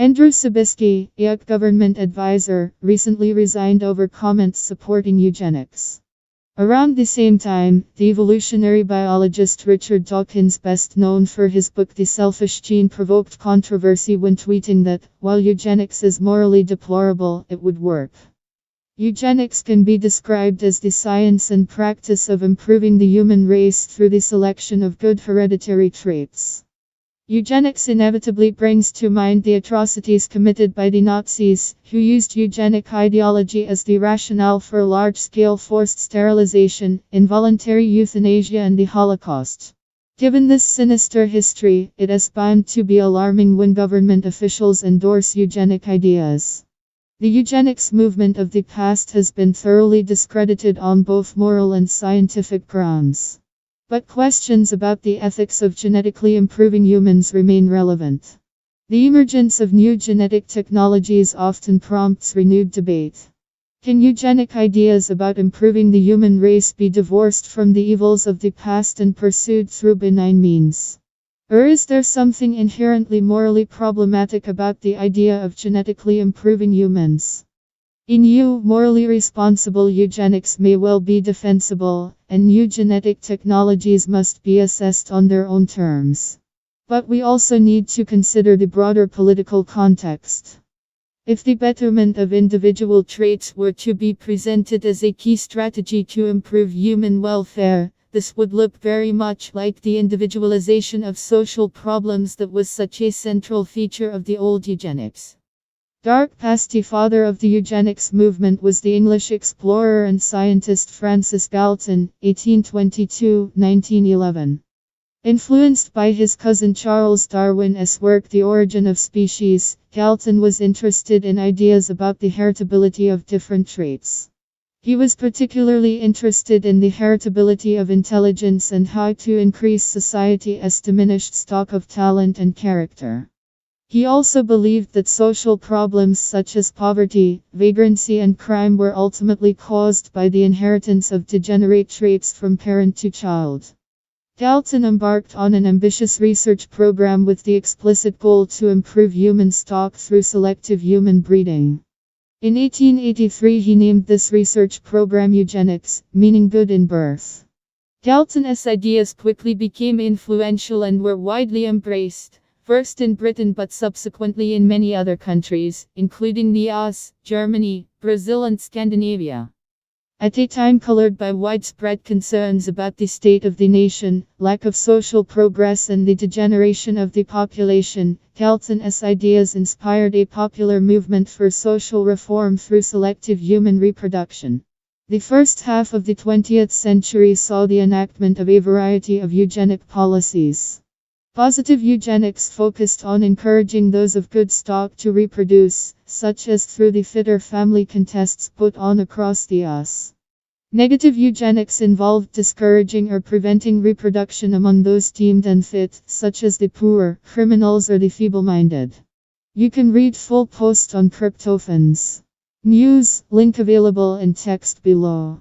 Andrew Sabisky, a government advisor, recently resigned over comments supporting eugenics. Around the same time, the evolutionary biologist Richard Dawkins, best known for his book The Selfish Gene, provoked controversy when tweeting that, while eugenics is morally deplorable, it would work. Eugenics can be described as the science and practice of improving the human race through the selection of good hereditary traits. Eugenics inevitably brings to mind the atrocities committed by the Nazis, who used eugenic ideology as the rationale for large-scale forced sterilization, involuntary euthanasia and the Holocaust. Given this sinister history, it is bound to be alarming when government officials endorse eugenic ideas. The eugenics movement of the past has been thoroughly discredited on both moral and scientific grounds. But questions about the ethics of genetically improving humans remain relevant. The emergence of new genetic technologies often prompts renewed debate. Can eugenic ideas about improving the human race be divorced from the evils of the past and pursued through benign means? Or is there something inherently morally problematic about the idea of genetically improving humans? In new, morally responsible eugenics may well be defensible, and new genetic technologies must be assessed on their own terms. But we also need to consider the broader political context. If the betterment of individual traits were to be presented as a key strategy to improve human welfare, this would look very much like the individualization of social problems that was such a central feature of the old eugenics. Dark past. The father of the eugenics movement was the English explorer and scientist Francis Galton, 1822–1911. Influenced by his cousin Charles Darwin's work The Origin of Species, Galton was interested in ideas about the heritability of different traits. He was particularly interested in the heritability of intelligence and how to increase society's diminished stock of talent and character. He also believed that social problems such as poverty, vagrancy and crime were ultimately caused by the inheritance of degenerate traits from parent to child. Galton embarked on an ambitious research program with the explicit goal to improve human stock through selective human breeding. In 1883 he named this research program eugenics, meaning good in birth. Galton's ideas quickly became influential and were widely embraced. First in Britain but subsequently in many other countries, including the US, Germany, Brazil and Scandinavia. At a time colored by widespread concerns about the state of the nation, lack of social progress and the degeneration of the population, Galton's ideas inspired a popular movement for social reform through selective human reproduction. The first half of the 20th century saw the enactment of a variety of eugenic policies. Positive eugenics focused on encouraging those of good stock to reproduce, such as through the fitter family contests put on across the US. Negative eugenics involved discouraging or preventing reproduction among those deemed unfit, such as the poor, criminals or the feeble-minded. You can read full post on tryptophans. News, link available in text below.